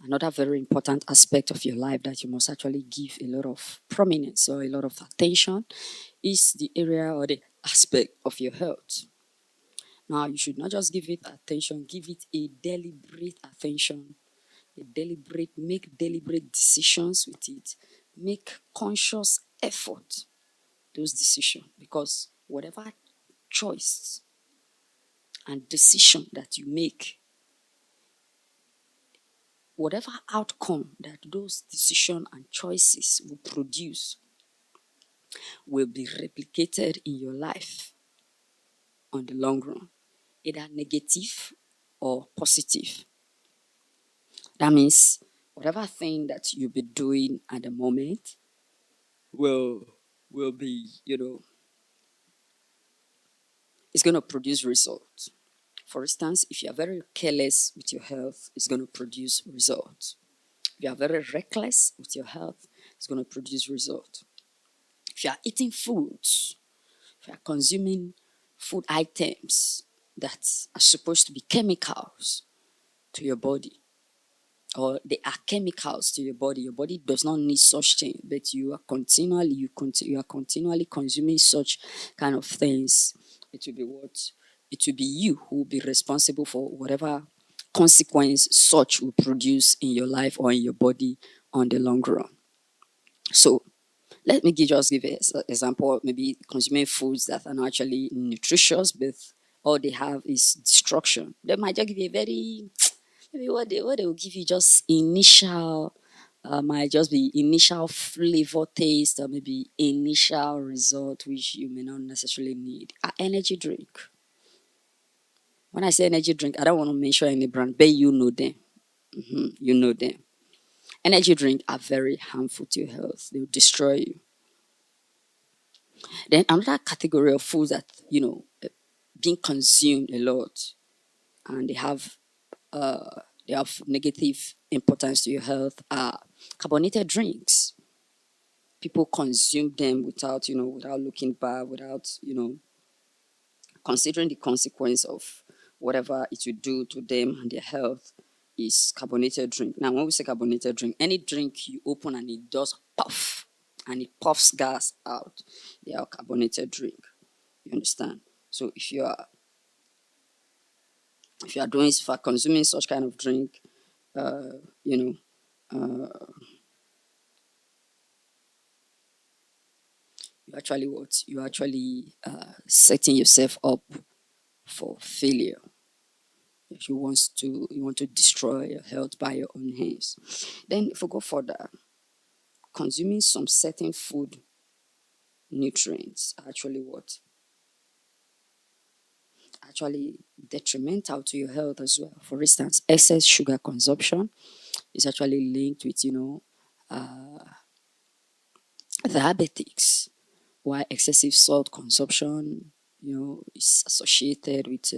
another very important aspect of your life that you must actually give a lot of prominence or a lot of attention is the area or the aspect of your health. Now, you should not just give it attention, give it a deliberate attention, make deliberate decisions with it, make conscious effort those decisions, because whatever choice and decision that you make, whatever outcome that those decisions and choices will produce will be replicated in your life on the long run, either negative or positive. That means whatever thing that you'll be doing at the moment will be, it's going to produce results. For instance, if you are very careless with your health, it's going to produce results. If you are very reckless with your health, it's going to produce results. If you are eating foods, if you are consuming food items that are supposed to be chemicals to your body, or they are chemicals to your body does not need such thing, but you are continually consuming such kind of things, it will be you who will be responsible for whatever consequence such will produce in your life or in your body on the long run. So let me just give an example of maybe consuming foods that are not actually nutritious, but all they have is destruction. They might just give you a very, maybe what they will give you just initial, might just be initial flavor taste, or maybe initial result which you may not necessarily need. Energy drink. When I say energy drink, I don't want to mention any brand, but you know them. You know them. Energy drink are very harmful to your health. They will destroy you. Then another category of foods that being consumed a lot, and they have negative importance to your health, are carbonated drinks. People consume them without looking back, without considering the consequence of whatever it will do to them and their health. Is carbonated drink. Now, when we say carbonated drink, any drink you open and it does puff and it puffs gas out, they are carbonated drink. You understand? So if you are consuming such kind of drink, you actually setting yourself up for failure. If you want to destroy your health by your own hands. Then if we go further, consuming some certain food nutrients actually detrimental to your health as well. For instance, excess sugar consumption is actually linked with diabetics, while excessive salt consumption is associated with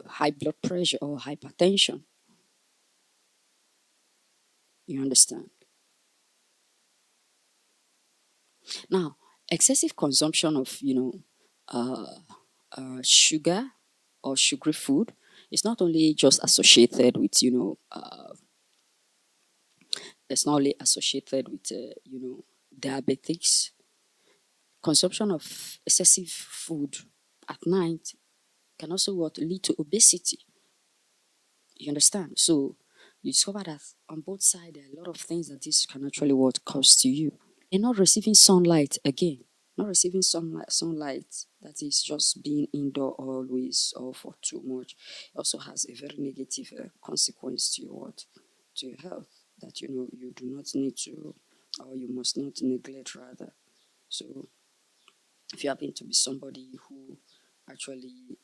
high blood pressure or hypertension. You understand? Now, excessive consumption of sugar or sugary food is not only just associated with it's not only associated with diabetics. Consumption of excessive food at night can also lead to obesity. You understand? So you discover that on both sides there are a lot of things that this can actually cause to you. And not receiving sunlight again. Not receiving sunlight that is just being indoor always or for too much also has a very negative consequence to your health that you do not need to, or you must not neglect rather. So if you happen to be somebody who actually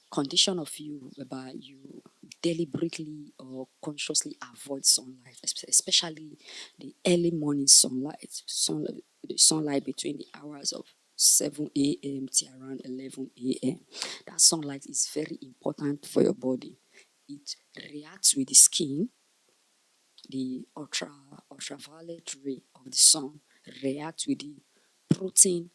condition of you whereby you deliberately or consciously avoid sunlight, especially the early morning sunlight, the sunlight between the hours of 7 a.m. to around 11 a.m. That sunlight is very important for your body. It reacts with the skin. the ultraviolet ray of the sun react with the protein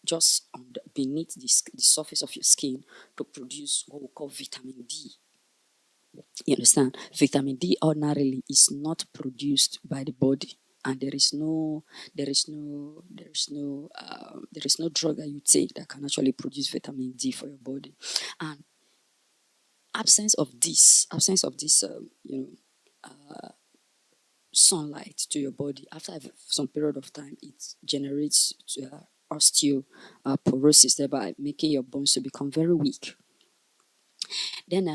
just beneath the surface of your skin to produce what we call vitamin D. You understand? Vitamin D ordinarily is not produced by the body, and there is no drug that you take that can actually produce vitamin D for your body. And absence of this, sunlight to your body, after some period of time, it generates osteoporosis, thereby making your bones to become very weak. Then,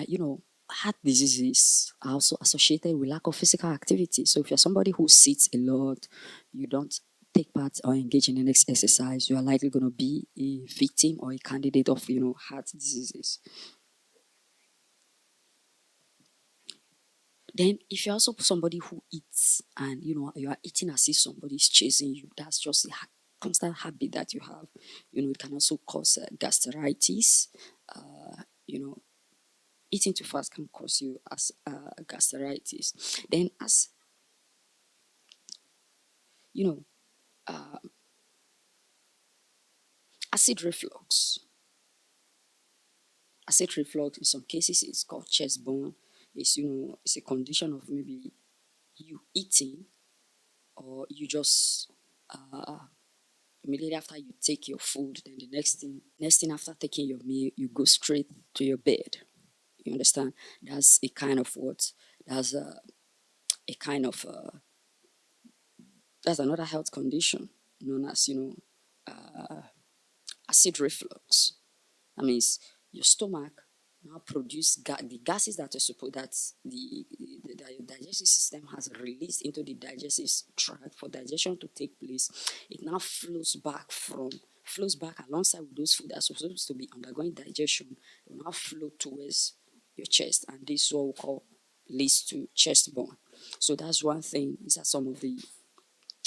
heart diseases are also associated with lack of physical activity. So if you're somebody who sits a lot, you don't take part or engage in any exercise, you are likely going to be a victim or a candidate of, heart diseases. Then, if you're also somebody who eats and you are eating as if somebody is chasing you, that's just a constant habit that you have. It can also cause gastritis. Eating too fast can cause you as gastritis. Then, as you know, acid reflux. Acid reflux, in some cases, it's called chest burn. It's a condition of maybe you eating, or you just immediately after you take your food, then the next thing after taking your meal, you go straight to your bed. You understand? That's a kind of what? That's a kind of that's another health condition known as acid reflux. That means your stomach now produce the gases that are supposed that the digestive system has released into the digestive tract for digestion to take place. It now flows back alongside with those food that are supposed to be undergoing digestion. It will now flow towards your chest, and this is what we call leads to chest burn. So that's one thing. These are some of the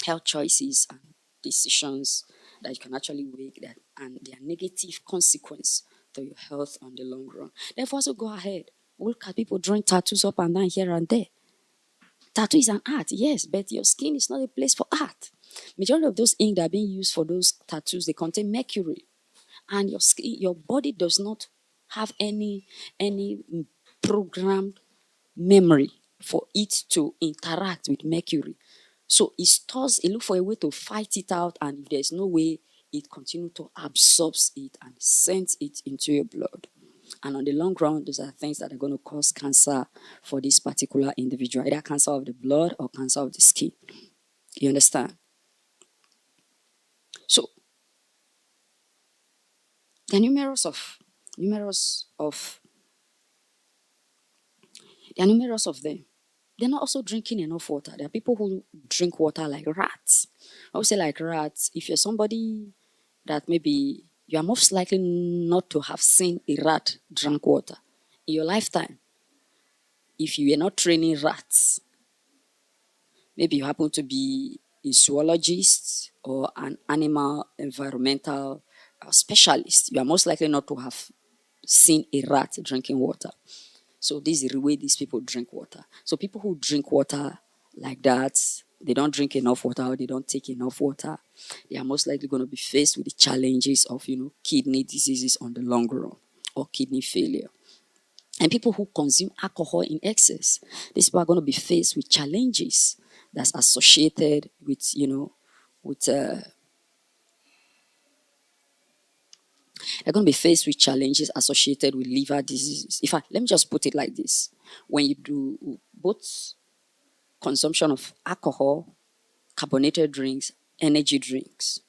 health choices and decisions that you can actually make, that and their negative consequence to your health on the long run. Therefore, also go ahead. Look at people drawing tattoos up and down here and there. Tattoo is an art, yes, but your skin is not a place for art. Majority of those ink that are being used for those tattoos, they contain mercury, and your body does not have any programmed memory for it to interact with mercury. So it looks for a way to fight it out, and if there's no way, it continues to absorb it and sends it into your blood. And on the long run, those are things that are going to cause cancer for this particular individual, either cancer of the blood or cancer of the skin. You understand? So there are numerous of them. They're not also drinking enough water. There are people who drink water like rats. I would say like rats. If you're somebody that maybe you are most likely not to have seen a rat drink water in your lifetime. If you were not training rats, maybe you happen to be a zoologist or an animal environmental specialist, you are most likely not to have seen a rat drinking water. So this is the way these people drink water. So people who drink water like that, they don't drink enough water or they don't take enough water, they are most likely going to be faced with the challenges of, kidney diseases on the long run or kidney failure. And people who consume alcohol in excess, these people are going to be faced with challenges that's associated with, they're going to be faced with challenges associated with liver diseases. In fact, let me just put it like this. When you do both consumption of alcohol, carbonated drinks, energy drinks,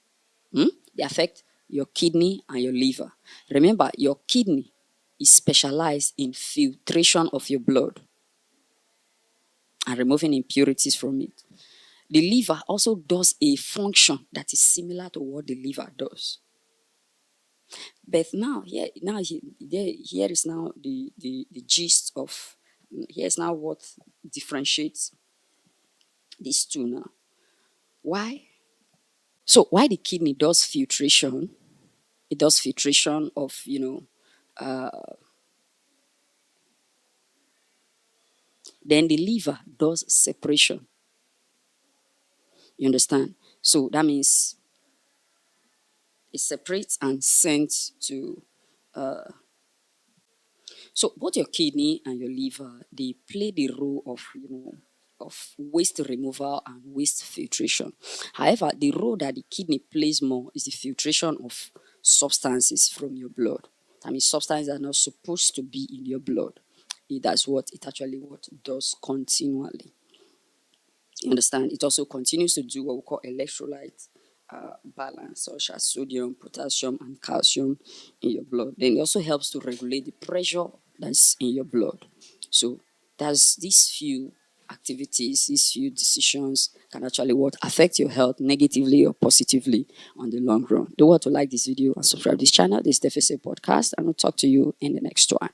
they affect your kidney and your liver. Remember, your kidney is specialized in filtration of your blood and removing impurities from it. The liver also does a function that is similar to what the liver does. But here is now the gist of, here's now what differentiates these two now. Why? So why the kidney does filtration? It does filtration of, Then the liver does separation. You understand? So that means it separates and sends to. So both your kidney and your liver, they play the role of, of waste removal and waste filtration. However, the role that the kidney plays more is the filtration of substances from your blood. I mean, substances are not supposed to be in your blood. That's what it actually what does continually. You understand? It also continues to do what we call electrolyte balance, such as sodium, potassium, and calcium in your blood. Then it also helps to regulate the pressure that's in your blood. So that's these few activities, these few decisions can actually what affect your health negatively or positively on the long run. Don't want to like this video and subscribe to this channel. This is Deficit Podcast, and I'll talk to you in the next one.